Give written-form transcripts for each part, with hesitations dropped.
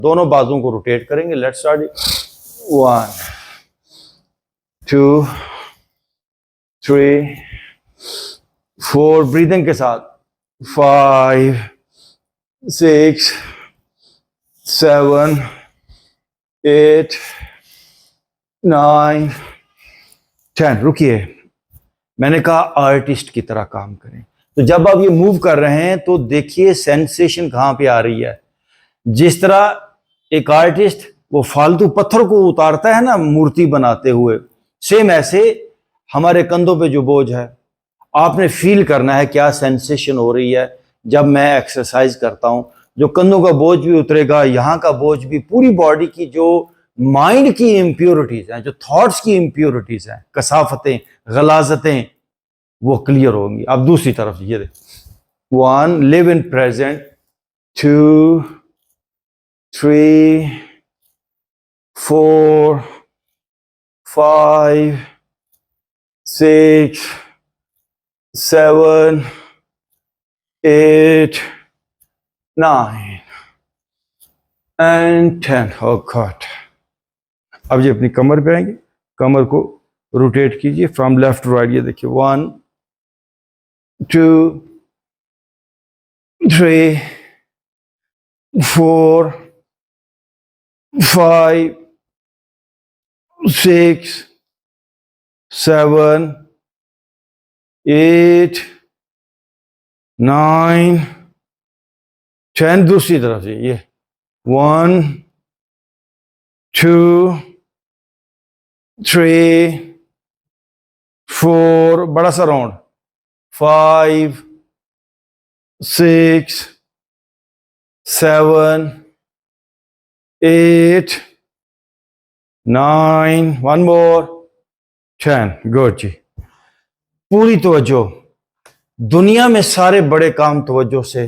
दोनों बाजुओं को रोटेट करेंगे। Let's start. 1 2 3 4, ब्रीदिंग के साथ 5 6 7 8 9 10। रुकिए, मैंने कहा आर्टिस्ट की तरह काम करें। तो जब आप ये मूव कर रहे हैं तो देखिए सेंसेशन कहां पे आ रही है। जिस तरह एक आर्टिस्ट वो फालतू पत्थर को उतारता है ना मूर्ति बनाते हुए, सेम ऐसे हमारे कंधों पे जो बोझ है आपने फील करना है क्या सेंसेशन हो रही है। जब मैं एक्सरसाइज करता हूं जो कंधों का बोझ भी उतरेगा, यहां का बोझ भी, पूरी बॉडी की जो माइंड की इम्प्योरिटीज हैं, जो थॉट्स की इम्प्योरिटीज हैं, कसाफतें, गलाजतें, वो क्लियर होंगी। अब दूसरी तरफ ये देख, 1 live in present, 2 3 4 5 6 7 8 9 and 10। oh God। अब ये अपनी कमर पे आएंगे, कमर को रोटेट कीजिए फ्रॉम लेफ्ट टू राइट। ये देखिए 1 2 3 4 5 6 7 8 9 10। दूसरी तरफ से ये 1 2 3 4, बड़ा सा राउंड, 5 6 7 8 9, 1 more 10। गुड जी। पूरी तवज्जो। दुनिया में सारे बड़े काम तवज्जो से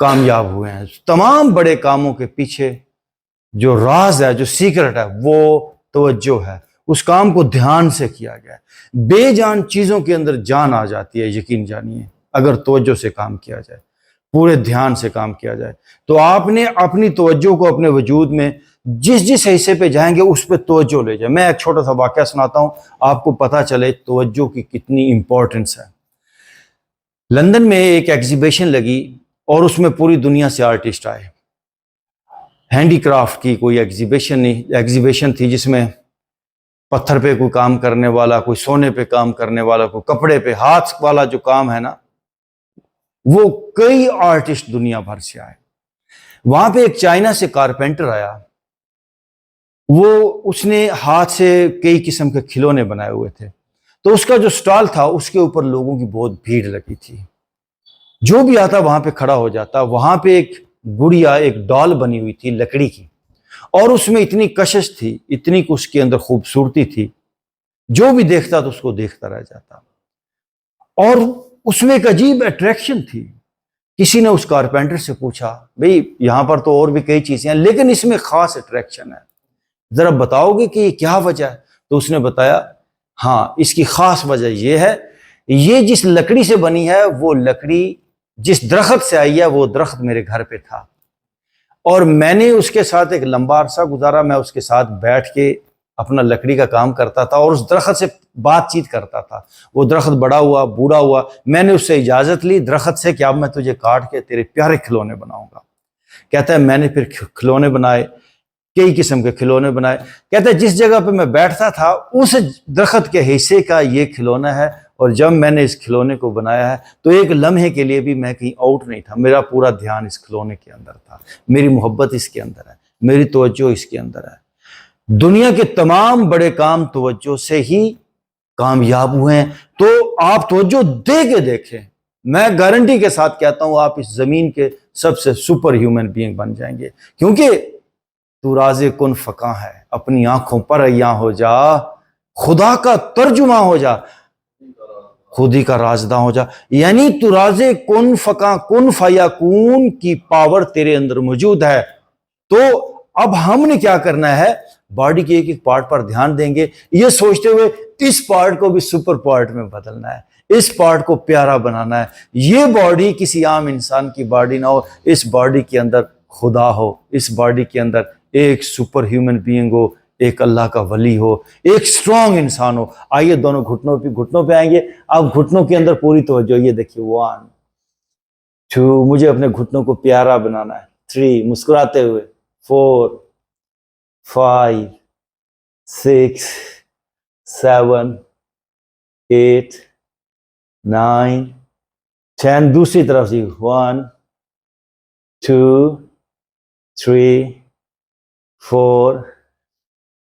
कामयाब हुए हैं। तमाम बड़े कामों के पीछे जो राज है, जो सीक्रेट है, वो तवज्जो है। उस काम को ध्यान से किया गया है। बेजान चीजों के अंदर जान आ जाती है, यकीन जानिए, अगर तवज्जो से काम किया जाए, पूरे ध्यान से काम किया जाए। तो आपने अपनी तवज्जो को अपने वजूद में जिस जिस हिस्से पे जाएंगे उस पे तवज्जो ले जाए। मैं एक छोटा सा वाकया सुनाता हूं, आपको पता चले तवज्जो की कितनी इंपॉर्टेंस है। लंदन में एक एग्जीबिशन लगी और उसमें पूरी दुनिया से आर्टिस्ट आए। हैंडीक्राफ्ट की कोई एग्जीबिशन थी, जिसमें पत्थर पे कोई काम करने वाला, कोई सोने पे काम करने वाला, कोई कपड़े पे, हाथ वाला जो काम है ना, वो कई आर्टिस्ट दुनिया भर से आए। वहां पे एक चाइना से कारपेंटर आया, उसने हाथ से कई किस्म के खिलौने बनाए हुए थे। तो उसका जो स्टॉल था उसके ऊपर लोगों की बहुत भीड़ लगी थी। जो भी आता वहां पे खड़ा हो जाता। वहां पे एक गुड़िया, एक डॉल बनी हुई थी लकड़ी की, और उसमें इतनी कशिश थी, इतनी उसके अंदर खूबसूरती थी, जो भी देखता तो उसको देखता रह जाता। और उसमें एक अजीब अट्रैक्शन थी। किसी ने उस कारपेंटर से पूछा, भाई यहां पर तो और भी कई चीजें हैं, लेकिन इसमें खास अट्रैक्शन है, जरा बताओगे कि ये क्या वजह है? तो उसने बताया, हाँ, इसकी खास वजह यह है, ये जिस लकड़ी से बनी है, वो लकड़ी जिस दरख्त से आई है, वो दरख्त मेरे घर पे था, और मैंने उसके साथ एक लंबा अरसा गुजारा। मैं उसके साथ बैठ के अपना लकड़ी का काम करता था और उस दरख्त से बातचीत करता था। वो दरख्त बड़ा हुआ, बूढ़ा हुआ, मैंने उससे इजाजत ली दरख्त से कि अब मैं तुझे काट के तेरे प्यारे खिलौने बनाऊंगा। कहता है मैंने फिर खिलौने बनाए, कई किस्म के खिलौने बनाए। कहता है जिस जगह पे मैं बैठता था उस दरख्त के हिस्से का ये खिलौना है, और जब मैंने इस खिलौने को बनाया है तो एक लम्हे के लिए भी मैं कहीं आउट नहीं था। मेरा पूरा ध्यान इस खिलौने के अंदर था, मेरी मोहब्बत इसके अंदर है, मेरी तवज्जो इसके अंदर है। दुनिया के तमाम बड़े काम तवज्जो से ही कामयाब हुए हैं। तो आप तवज्जो दे के देखें, मैं गारंटी के साथ कहता हूं आप इस जमीन के सबसे सुपर ह्यूमन बीइंग बन जाएंगे। क्योंकि तू राज़े कुन फका है, अपनी आंखों पर अय्यां हो जा, खुदा का तर्जुमा हो जा, खुद ही का राजदा हो जा। यानी तू राज़े कुन फका कुन फयाकून की पावर तेरे अंदर मौजूद है। तो अब हमने क्या करना है, बॉडी के एक एक पार्ट पर ध्यान देंगे, ये सोचते हुए इस पार्ट को भी सुपर पार्ट में बदलना है, इस पार्ट को प्यारा बनाना है। ये बॉडी किसी आम इंसान की बॉडी ना हो, इस बॉडी के अंदर खुदा हो, इस बॉडी के अंदर एक सुपर ह्यूमन बीइंग हो, एक अल्लाह का वली हो, एक स्ट्रॉन्ग इंसान हो। आइए दोनों घुटनों पे आएंगे। अब घुटनों के अंदर पूरी तवज्जो। ये देखिए 1 2, मुझे अपने घुटनों को प्यारा बनाना है। 3, मुस्कुराते हुए। 4 5 6 7 8 9 10, दूसरी तरफ से 1 2 3 4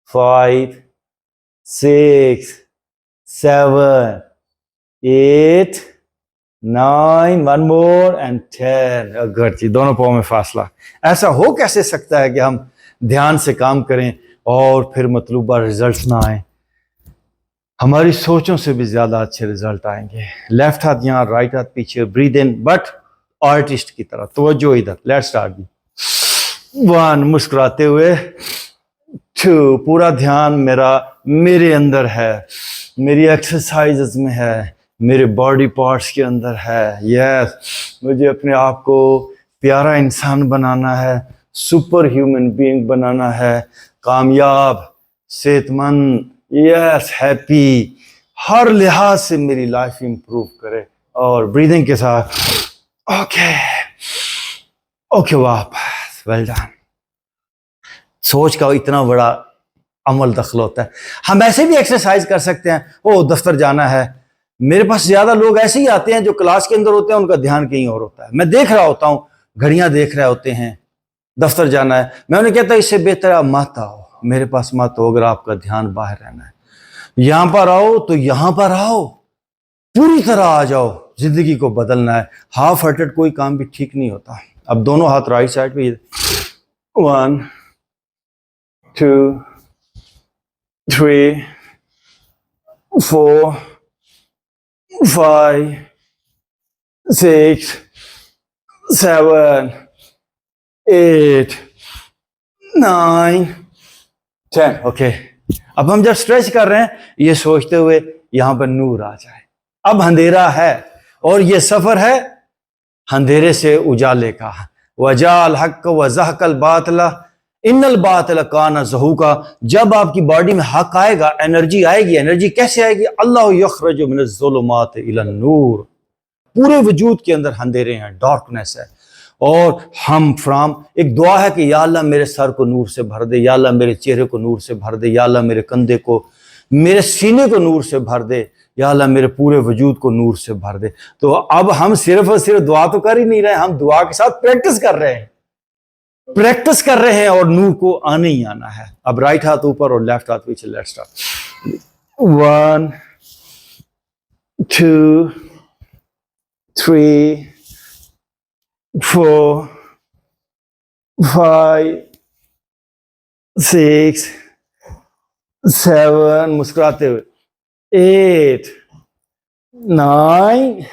5 6 7 8 9, 1 more and 10। गुड जी, दोनों पाँव में फासला। ऐसा हो कैसे सकता है कि हम ध्यान से काम करें और फिर मतलूबा रिजल्ट्स ना आए? हमारी सोचों से भी ज्यादा अच्छे रिजल्ट आएंगे। लेफ्ट हाथ यहाँ, राइट हाथ पीछे, ब्रीद इन बट आर्टिस्ट की तरह, तवज्जो इधर। लेट्स स्टार्ट जी। 1, मुस्कुराते हुए। 2, पूरा ध्यान मेरे अंदर है, मेरी एक्सरसाइजेस में है, मेरे बॉडी पार्ट्स के अंदर है। यस, मुझे अपने आप को प्यारा इंसान बनाना है, सुपर ह्यूमन बीइंग बनाना है, कामयाब, सेहतमंद, यस, हैप्पी, हर लिहाज से मेरी लाइफ इंप्रूव करे। और ब्रीदिंग के साथ ओके वापस। Well done. सोच का इतना बड़ा अमल दखल होता है। हम ऐसे भी एक्सरसाइज कर सकते हैं। ओ, दफ्तर जाना है। मेरे पास ज्यादा लोग ऐसे ही आते हैं जो क्लास के अंदर होते हैं, उनका ध्यान कहीं और होता है। मैं देख रहा होता हूँ, घड़ियां देख रहे होते हैं, दफ्तर जाना है। मैं उन्हें कहता हूं इससे बेहतर आप मत आओ, मेरे पास मत हो। अगर आपका ध्यान बाहर रहना है, यहां पर आओ तो यहां पर आओ, पूरी तरह आ जाओ। जिंदगी को बदलना है। हाफ हार्टेड कोई काम भी ठीक नहीं होता। अब दोनों हाथ राइट साइड पे। 1 2 3 4 5 6 7 8 9 10। ओके, अब हम जब स्ट्रेच कर रहे हैं, ये सोचते हुए यहां पर नूर आ जाए। अब अंधेरा है और ये सफर है अंधेरे से उजाले का। वजाल हक वजहकल बातला इन्नल बातल काना ज़हूका। जब आपकी बॉडी में हक आएगा, एनर्जी आएगी। एनर्जी कैसे आएगी? अल्लाह यखरजु मिनज़्ज़ुलुमाति इलन नूर। पूरे वजूद के अंदर अंधेरे हैं, डार्कनेस है, और हम फ्राम एक दुआ है कि या अल्लाह मेरे सर को नूर से भर दे, या अल्लाह मेरे चेहरे को नूर से भर दे, या अल्लाह मेरे कंधे को, मेरे सीने को नूर से भर दे, या अल्लाह मेरे पूरे वजूद को नूर से भर दे। तो अब हम सिर्फ और सिर्फ दुआ तो कर ही नहीं रहे, हम दुआ के साथ प्रैक्टिस कर रहे हैं और नूर को आने ही आना है। अब राइट हाथ ऊपर और लेफ्ट हाथ पीछे। Let's start. 1 2 3 4 5 6 7, मुस्कुराते हुए, 8 9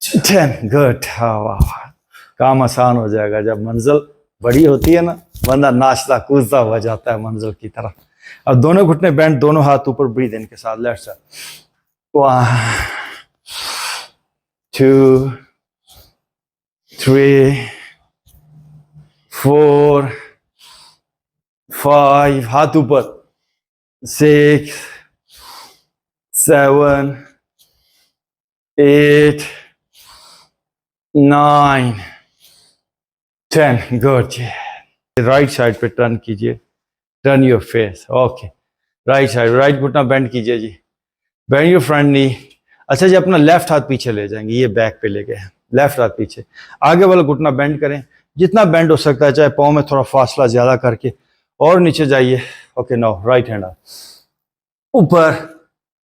10। गुड। वाह, काम आसान हो जाएगा। जब मंजिल बड़ी होती है ना, बंदा नाचता कूदता हुआ जाता है मंजिल की तरफ। अब दोनों घुटने बेंड, दोनों हाथ ऊपर, ब्रीद इन के साथ। Let's start. 1 2 3 4 5, हाथ ऊपर, 6 7 8 9 10। गुड। राइट साइड पे टर्न कीजिए, turn your face. Okay, right side, right घुटना बेंड कीजिए जी, बेंड योर फ्रंट नी। अच्छा जी, अपना लेफ्ट हाथ पीछे ले जाएंगे, ये बैक पे ले गए हैं, लेफ्ट हाथ पीछे। आगे वाला घुटना बेंड करें, जितना बेंड हो सकता है, चाहे पाँव में थोड़ा फासला ज्यादा करके, और नीचे जाइए। ओके, नाउ राइट हैंड ऊपर,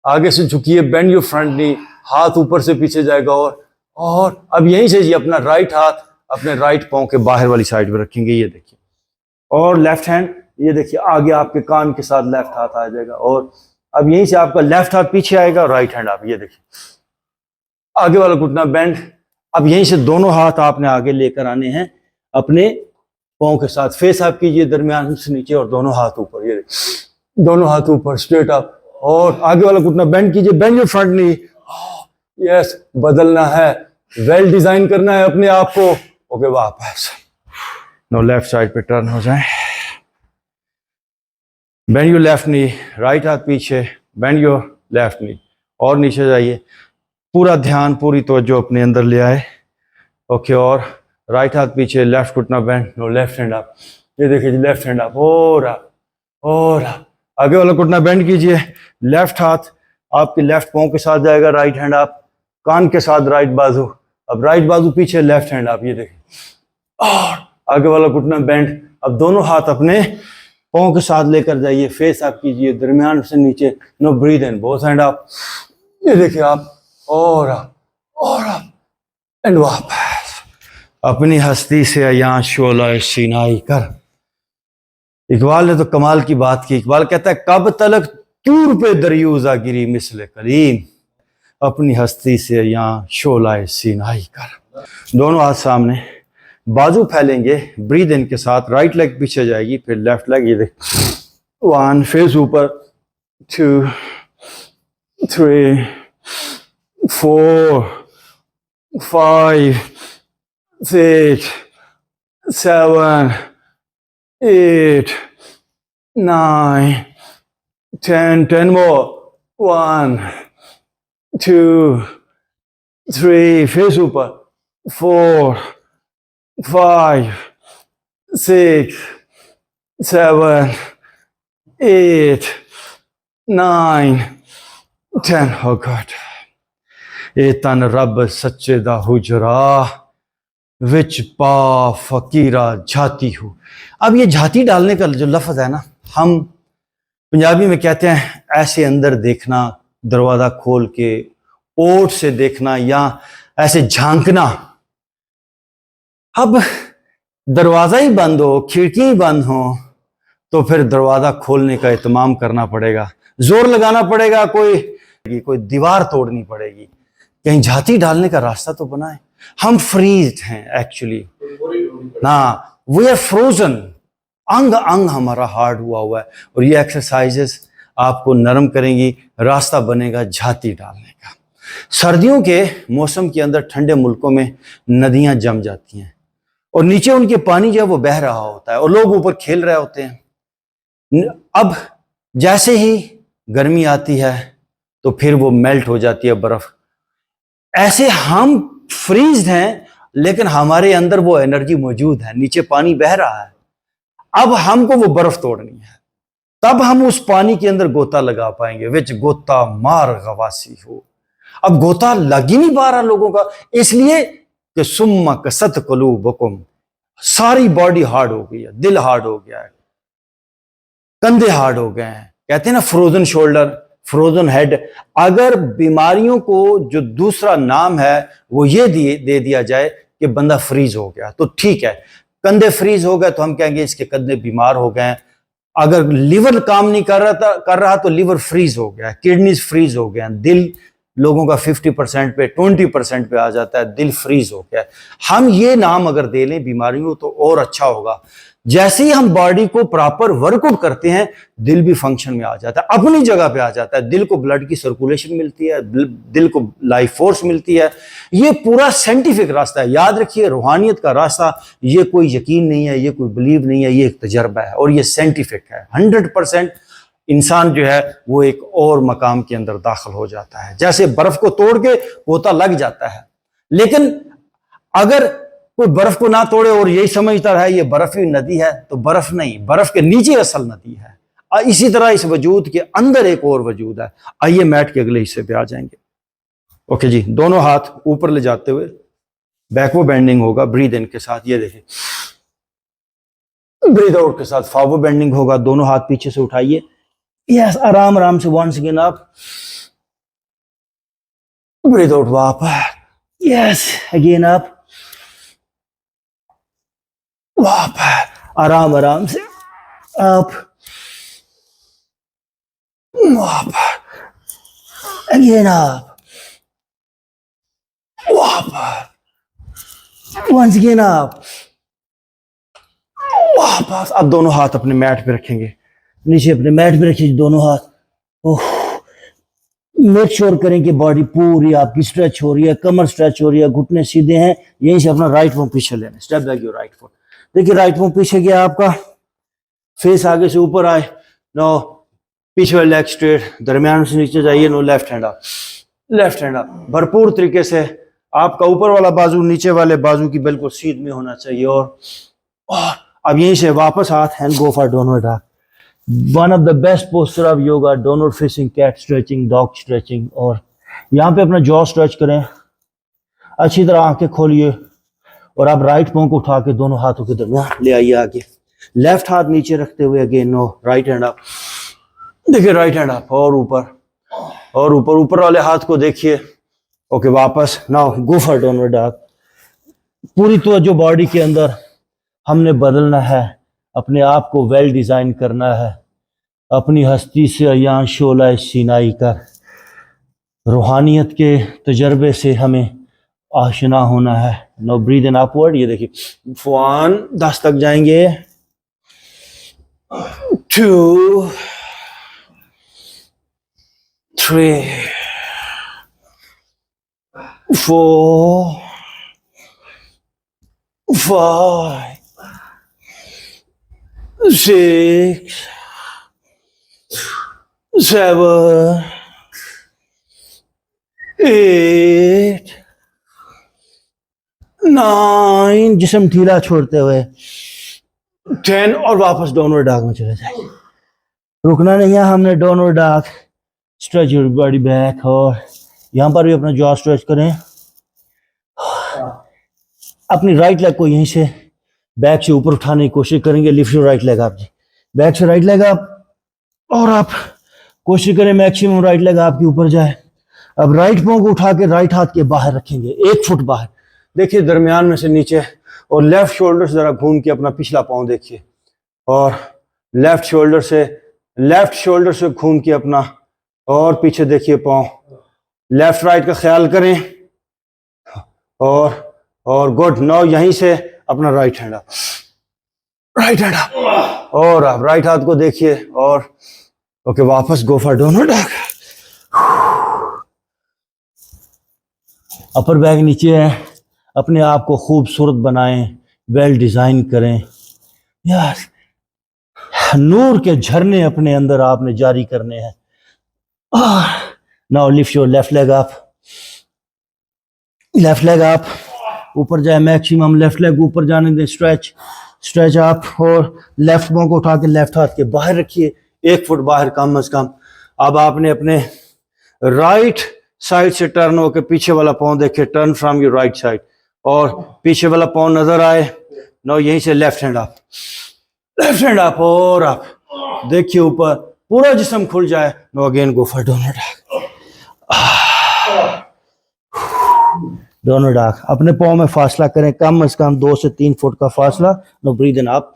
आगे से झुकिए, बेंड योर फ्रंट नी, हाथ ऊपर से पीछे जाएगा। और अब यहीं से जी अपना राइट हाथ अपने राइट पाँव के बाहर वाली साइड पे रखेंगे, ये देखिए। और लेफ्ट हैंड, ये देखिए, आगे आपके कान के साथ लेफ्ट हाथ आ जाएगा। और अब यहीं से आपका लेफ्ट हाथ पीछे आएगा, राइट हैंड आप, ये देखिए, आगे वाला घुटना बेंड। अब यहीं से दोनों हाथ आपने आगे लेकर आने हैं अपने पाँव के साथ। फेस आप कीजिए दरमियान से नीचे, और दोनों हाथ ऊपर, ये देखिए, दोनों हाथ ऊपर स्ट्रेट अप। और आगे वाला घुटना बेंड कीजिए, bend your front knee. Yes, बदलना है, वेल डिजाइन करना है अपने आप को। ओके, वापस नो लेफ्ट साइड पे टर्न हो जाए। Bend your left knee, right हाथ पीछे, बेंड योर लेफ्ट नी, और नीचे जाइए। पूरा ध्यान, पूरी तवज्जो अपने अंदर ले आए। ओके, और राइट हाथ पीछे, लेफ्ट घुटना bend, now left hand up. ये देखिए जी, लेफ्ट हैंड अप, और आगे वाला घुटना बेंड कीजिए। लेफ्ट हाथ आपके लेफ्ट पांव के साथ जाएगा, राइट हैंड अप, कान के साथ राइट बाजू। अब राइट बाजू पीछे, लेफ्ट हैंड अप, ये देखिए, और आगे वाला घुटना बेंड। अब दोनों हाथ अपने पांव के साथ लेकर जाइए, फेस अप कीजिए, दरमियान से नीचे, नो ब्रीथ इन, बोथ हैंड अप, ये देखिए आप, और अप एंड वापस। अपनी हस्ती से यहाँ शोला सीनाई कर। इकबाल ने तो कमाल की बात की। इकबाल कहता है, कब तलक तूर पे दरियूजा गिरी मिसले कलीम, अपनी हस्ती से यहाँ शोला सीनाई कर। दोनों हाथ सामने, बाजू फैलेंगे, ब्रीद इन के साथ, राइट लेग पीछे जाएगी, फिर लेफ्ट लेग, ये देख, 1, फेस ऊपर, 2, 3, 4, 5, 6, 7, 8, 9, 10 more, 1, 2, 3, फेस ऊपर, 4, 5, 6, 7, 8, 9, 10। Oh God. ए तन रब सच्चे दा हुजरा विच पा फकीरा झाती हूँ। अब ये झाती डालने का जो लफ्ज है ना, हम पंजाबी में कहते हैं ऐसे अंदर देखना, दरवाजा खोल के ओट से देखना, या ऐसे झांकना। अब दरवाजा ही बंद हो, खिड़की ही बंद हो, तो फिर दरवाजा खोलने का एहतमाम करना पड़ेगा, जोर लगाना पड़ेगा, कोई दीवार तोड़नी पड़ेगी, कहीं झाती डालने का रास्ता तो बनाए। हम फ्रीज्ड हैं एक्चुअली ना, वी आर फ्रोजन, अंग अंग हमारा हार्ड हुआ है। और ये एक्सरसाइजेस आपको नरम करेंगी, रास्ता बनेगा झाती डालने का। सर्दियों के मौसम के अंदर ठंडे मुल्कों में नदियां जम जाती हैं और नीचे उनके पानी जो है वो बह रहा होता है और लोग ऊपर खेल रहे होते हैं। अब जैसे ही गर्मी आती है तो फिर वो मेल्ट हो जाती है बर्फ। ऐसे हम फ्रीज्ड हैं, लेकिन हमारे अंदर वो एनर्जी मौजूद है, नीचे पानी बह रहा है। अब हमको वो बर्फ तोड़नी है, तब हम उस पानी के अंदर गोता लगा पाएंगे। विच गोता मार गवासी हो। अब गोता लग ही नहीं पा रहा लोगों का, इसलिए कि सुम्मा कसत कुलूबकुम, सारी बॉडी हार्ड हो गई है, दिल हार्ड हो गया है, कंधे हार्ड हो गए हैं। कहते हैं ना फ्रोजन शोल्डर, फ्रोजन हेड। अगर बीमारियों को जो दूसरा नाम है वो ये दे दिया जाए कि बंदा फ्रीज हो गया, तो ठीक है। कंधे फ्रीज हो गए तो हम कहेंगे इसके कंधे बीमार हो गए। अगर लिवर काम नहीं कर रहा तो लिवर फ्रीज हो गया, किडनीज फ्रीज हो गए, दिल लोगों का 50% पे 20% पे आ जाता है, दिल फ्रीज हो गया। हम ये नाम अगर दे लें बीमारियों तो और अच्छा होगा। जैसे ही हम बॉडी को प्रॉपर वर्कआउट करते हैं, दिल भी फंक्शन में आ जाता है, अपनी जगह पे आ जाता है। दिल को ब्लड की सर्कुलेशन मिलती है, दिल को लाइफ फोर्स मिलती है। ये पूरा साइंटिफिक रास्ता है। याद रखिए, रूहानियत का रास्ता ये कोई यकीन नहीं है, ये कोई बिलीव नहीं है, ये एक तजर्बा है और ये साइंटिफिक है। 100% इंसान जो है वो एक और मकाम के अंदर दाखिल हो जाता है। जैसे बर्फ को तोड़ के गोता लग जाता है, लेकिन अगर कोई बर्फ को ना तोड़े और यही समझता रहे ये बर्फ ही नदी है, तो बर्फ नहीं, बर्फ के नीचे असल नदी है। इसी तरह इस वजूद के अंदर एक और वजूद है। आइए मैट के अगले हिस्से पे आ जाएंगे। ओके जी, दोनों हाथ ऊपर ले जाते हुए बैकवर्ड बेंडिंग होगा ब्रीद इन के साथ, ये देखिए। ब्रीद आउट के साथ फॉरवर्ड बेंडिंग होगा। दोनों हाथ पीछे से उठाइए, यस, आराम आराम से। Once again up, breathe out वापस, यस, अगेन अप, वापस, आराम आराम से अप, वापस, अगेन अप, वापस, वंस अगेन अप, वापस। अब दोनों हाथ अपने मैट पे रखेंगे, नीचे अपने मैट पे रखिए दोनों हाथ। ओह, मेक श्योर करें कि बॉडी पूरी आपकी स्ट्रेच हो रही है, कमर स्ट्रेच हो रही है, घुटने सीधे हैं। यहीं से अपना राइट फुट पीछे लेना, step back your right foot. देखिए राइट पाँव पीछे गया आपका, फेस आगे से ऊपर आए, नो पीछे वाला लेग स्ट्रेट, दरमियान से नीचे जाइए, now left hand up, left hand up, भरपूर तरीके से आपका ऊपर वाला बाजू नीचे वाले बाजू की बिल्कुल सीध में होना चाहिए। और अब यहीं से वापस हाथ and go for downward dog. One of the best posture of yoga, downward facing cat stretching, dog stretching. और यहाँ पे अपना जॉ स्ट्रेच करें, अच्छी तरह आंखें खोलिए और आप राइट पाँव को उठा के दोनों हाथों के दरमियान ले आइए आगे, लेफ्ट हाथ नीचे रखते हुए again now right hand up, देखिए राइट हैंड अप और ऊपर और ऊपर, ऊपर वाले हाथ को देखिए। ओके वापस, now go for downward dog. पूरी तवज्जो बॉडी के अंदर हमने बदलना है, अपने आप को वेल डिजाइन करना है, अपनी हस्ती से अयान शोला सीनाई कर रूहानियत के तजर्बे से हमें आशना होना है। नो ब्रीद इन अपवर्ड, ये देखिए 1 10 तक जाएंगे, 2 3 4 5 6 7 8 9, जिस्म ढीला छोड़ते हुए 10 और वापस डाउनवर्ड डॉग में चले जाइए। रुकना नहीं है हमने, downward dog, stretch your body back. और यहाँ पर भी अपना जॉ स्ट्रेच करें, अपनी राइट लेग को यहीं से बैक से ऊपर उठाने की कोशिश करेंगे। लिफ्ट योर राइट लेग आप जी, बैक से राइट लेग आप, और आप कोशिश करें मैक्सिमम राइट लेग आपके ऊपर जाए। अब राइट पाँव को उठा के राइट हाथ के बाहर रखेंगे, 1 फुट बाहर, देखिए दरमियान में से नीचे, और लेफ्ट शोल्डर से जरा घूम के अपना पिछला पाँव देखिए, और लेफ्ट शोल्डर से घूम के अपना और पीछे देखिए पाँव, लेफ्ट राइट का ख्याल करें। और गुड, नाउ यहीं से अपना right hand up, right hand up, और आप राइट हाथ को देखिए। और ओके वापस गो for downward dog. Upper back नीचे है, अपने आप को खूबसूरत बनाएं, वेल डिजाइन करें। यार नूर के झरने अपने अंदर आपने जारी करने हैं। Now lift your left leg up, left leg up, ऊपर जाए, मैक्सिमम लेफ्ट लेग ऊपर जाने दें, स्ट्रेच अप, और लेफ्ट पाँव को उठा के लेफ्ट हाथ के बाहर रखिए, 1 फुट बाहर कम अज कम। अब आपने अपने राइट साइड से टर्न होकर पीछे वाला पाँव देखे, turn from your right side, और पीछे वाला पाँव नजर आए। नो यहीं से left hand up, left hand up, और आप देखिए ऊपर, पूरा जिस्म खुल जाए। Now again go for downward dog. Downward dog, अपने पाँव में फासला करें, कम से कम 2 से 3 फुट का फासला। Now breathe in up,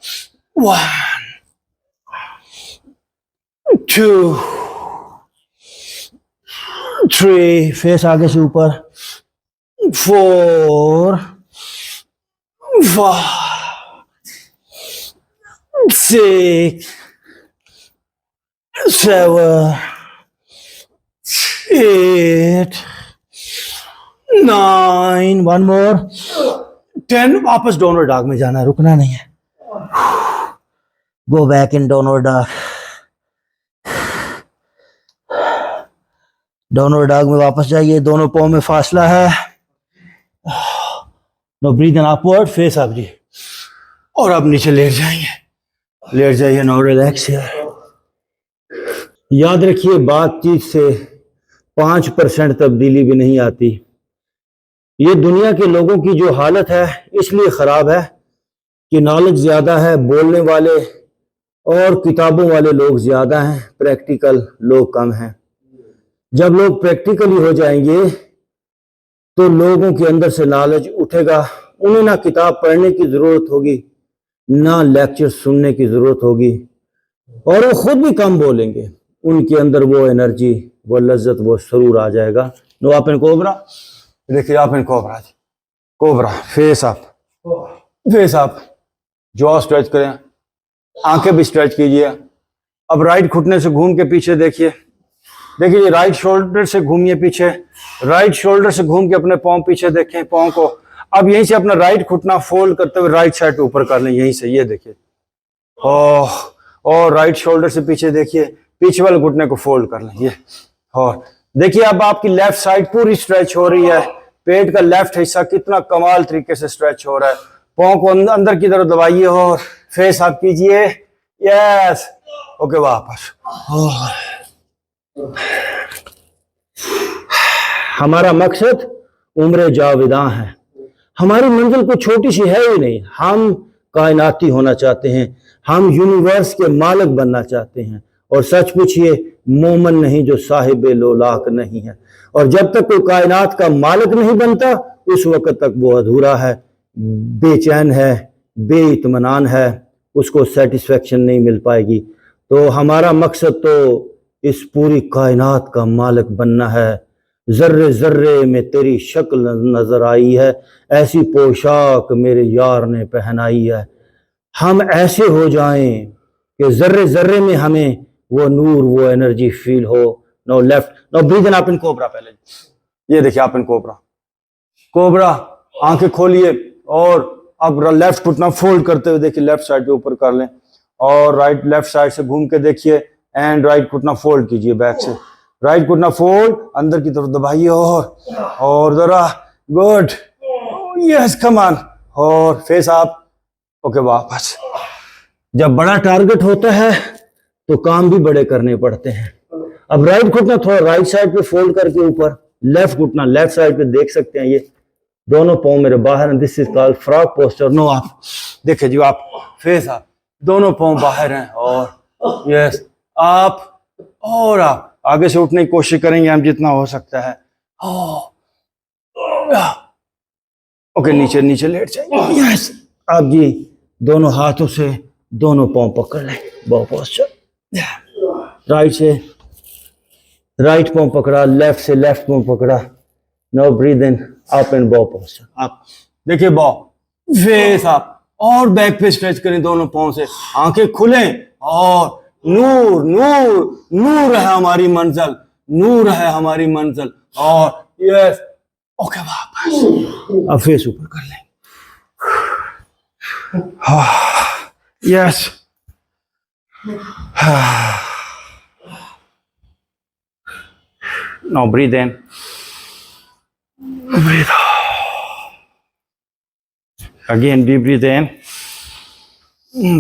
1 2 3, face आगे से ऊपर, 4 5 6 7 8 9, 1 मोर, 10, वापस डाउनवर्ड डॉग में जाना है, रुकना नहीं है। Go back in downward dog. Downward dog में वापस जाइए, दोनों पाँव में फासला है। Now breathe in upward, face up जी, और अब नीचे लेट जाएंगे, लेट जाइए। Now relax here. याद रखिए बातचीत से 5% तब्दीली भी नहीं आती। ये दुनिया के लोगों की जो हालत है इसलिए खराब है कि नॉलेज ज्यादा है, बोलने वाले और किताबों वाले लोग ज्यादा हैं, प्रैक्टिकल लोग कम हैं। जब लोग प्रैक्टिकली हो जाएंगे तो लोगों के अंदर से नॉलेज उठेगा, उन्हें ना किताब पढ़ने की जरूरत होगी, ना लेक्चर सुनने की जरूरत होगी, और वो खुद भी कम बोलेंगे। उनके अंदर वो एनर्जी, वो लज्जत, वो सुरूर आ जाएगा। नो आप इन कोबरा, देखिए आप in cobra, cobra, face up, face up, jaw stretch करें, आंखें भी स्ट्रेच कीजिए। अब राइट घुटने से घूम के पीछे देखिए, देखिए राइट शोल्डर से घूमिए पीछे, राइट शोल्डर से घूम के अपने पाँव पीछे देखें, पाँव को अब यहीं से अपना राइट घुटना फोल्ड करते हुए राइट साइड पे ऊपर कर लें, यहीं से, ये देखिए। और राइट शोल्डर से पीछे देखिए, पीछे वाले घुटने को फोल्ड कर लें, ये। और देखिए अब आपकी लेफ्ट साइड पूरी स्ट्रेच हो रही है, पेट का लेफ्ट हिस्सा कितना कमाल तरीके से स्ट्रेच हो रहा है। पाँव को अंदर की तरफ दबाइए और फेस आप कीजिए, यस, ओके, वापस। हमारा मकसद उम्र जावेदां है, हमारी मंजिल कोई छोटी सी है ही नहीं। हम कायनाती होना चाहते हैं, हम यूनिवर्स के मालिक बनना चाहते हैं। और सच पूछिए, मोमन नहीं जो साहिब लोलाक नहीं है। और जब तक कोई कायनात का मालिक नहीं बनता, उस वक्त तक वो अधूरा है, बेचैन है, बेइत्मीनान है, उसको सेटिस्फेक्शन नहीं मिल पाएगी। तो हमारा मकसद तो इस पूरी कायनात का मालिक बनना है। जर्रे जर्रे में तेरी शक्ल नजर आई है, ऐसी पोशाक मेरे यार ने पहनाई है। हम ऐसे हो जाएं कि जर्रे जर्रे में हमें वो नूर, वो एनर्जी फील हो। नो लेफ्ट, नो ब्रीथ इन, आप इन कोबरा पहले, ये देखिए आप इन कोबरा, कोबरा, आंखें खोलिए और अब लेफ्ट घुटना फोल्ड करते हुए देखिए, लेफ्ट साइड पे ऊपर कर लें और राइट लेफ्ट साइड से घूम के देखिए एंड राइट घुटना फोल्ड कीजिए बैक से, राइट घुटना फोल्ड, अंदर की तरफ दबाइए और जरा, गुड, यस, कम ऑन, और फेस आप, ओके, वापस। जब बड़ा टारगेट होता है तो काम भी बड़े करने पड़ते हैं। अब राइट घुटना थोड़ा राइट साइड पे फोल्ड करके ऊपर, लेफ्ट घुटना लेफ्ट साइड पे, देख सकते हैं ये दोनों पाँव मेरे बाहर हैं, this is called frog posture. Now, आप देखिए जी, आप फेस आप, दोनों पाँव बाहर हैं और यस, आप और आप आगे से उठने की कोशिश करेंगे हम जितना हो सकता है। ओके, नीचे नीचे लेट जाइए, यस। आप जी दोनों हाथों से दोनों पाँव पकड़ लें, बॉ पोस्चर, राइट से राइट पाँव पकड़ा, लेफ्ट से लेफ्ट पाँव पकड़ा। Now breathe in, up and bow posture. आप देखिए, बॉ, फेस आप, और बैक पे स्ट्रेच करें दोनों पाँव से, आंखें खुलें और नूर नूर नूर है हमारी मंजिल, नूर है हमारी मंजिल, और यस, ओके, वापस। अब फेस ऊपर कर लें, यस, नाउ ब्रीथ इन, ब्रीथ अगेन, डीप ब्रीथ इन,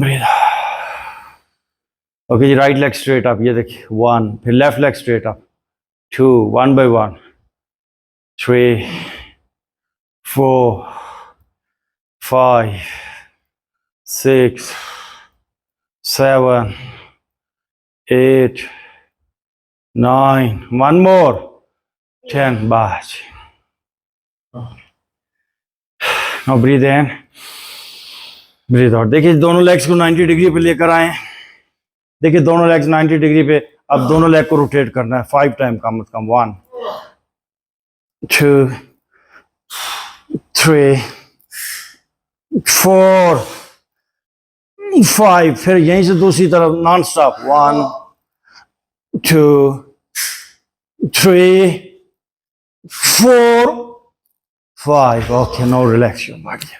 ब्रीथ। ओके जी, राइट लेग स्ट्रेट अप, ये देखिए, 1, फिर left leg straight up, 2, 1 by 1, 3, 4, 5, 6, 7, 8, 9, one more, 10, bas. Now breathe in, breathe out. देखिए दोनों लेग्स को 90 डिग्री पे लेकर आए, देखिए दोनों लेग्स 90 डिग्री पे, अब दोनों लेग को रोटेट करना है 5 टाइम कम से कम, 1, 2, 3, 4, 5, फिर यहीं से दूसरी तरफ non stop, 1, 2, 3, 4, 5. Okay, now relax your body.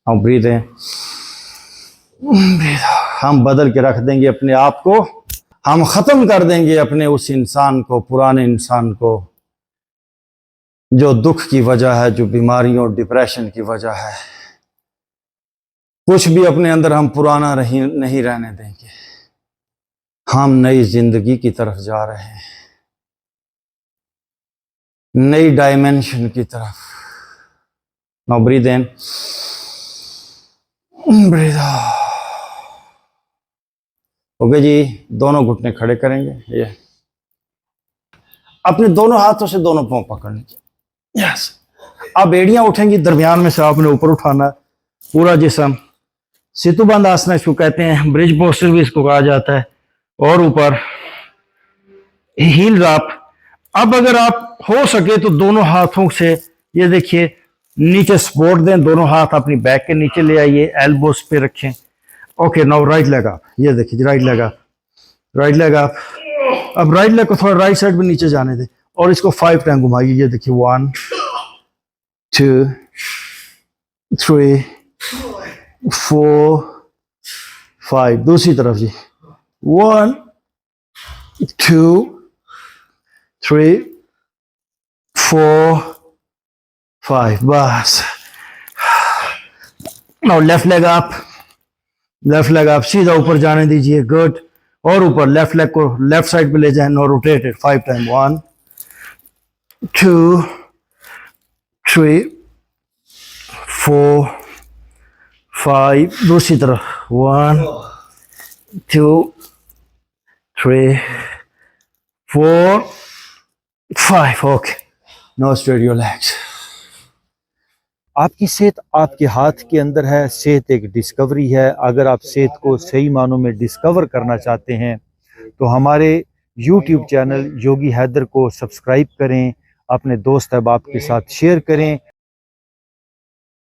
Now breathe in, breathe out. हम बदल के रख देंगे अपने आप को, हम खत्म कर देंगे अपने उस इंसान को, पुराने इंसान को, जो दुख की वजह है, जो बीमारियों और डिप्रेशन की वजह है। कुछ भी अपने अंदर हम पुराना नहीं रहने देंगे। हम नई जिंदगी की तरफ जा रहे हैं, नई डायमेंशन की तरफ। नाउ ब्रीथ इन, ब्रीथ आउट। ओके जी, दोनों घुटने खड़े करेंगे, ये अपने दोनों हाथों से दोनों पांव पकड़ लीजिए, यस। अब एड़ियां उठेंगी, दरमियान में से आपने ऊपर उठाना है पूरा जिस्म। सेतुबंद आसना इसको कहते हैं, ब्रिज पोस्चर भी इसको कहा जाता है। और ऊपर हील ड्रॉप। अब अगर आप हो सके तो दोनों हाथों से ये देखिए नीचे सपोर्ट दें, दोनों हाथ अपनी बैक के नीचे ले आइए, एल्बोस पे रखें। Okay, now right leg up, ये देखिए right leg up, right leg up. अब राइट लेग को थोड़ा राइट साइड पे नीचे जाने दें और इसको 5 टाइम घुमाइए, ये देखिए 1, 2 3 4 5 दूसरी तरफ जी 1 2 3 4 5 बस नाउ लेफ्ट लेग अप सीधा ऊपर जाने दीजिए गुड और ऊपर लेफ्ट लेग को लेफ्ट साइड पे ले जाए नो रोटेट इट 5 टाइम 1 2 3 4 5 दूसरी तरफ 1 2 3 4 5 okay now straight your legs आपकी सेहत आपके हाथ के अंदर है सेहत एक डिस्कवरी है अगर आप सेहत को सही मानों में डिस्कवर करना चाहते हैं तो हमारे YouTube चैनल योगी हैदर को सब्सक्राइब करें अपने दोस्त अहबाब के साथ शेयर करें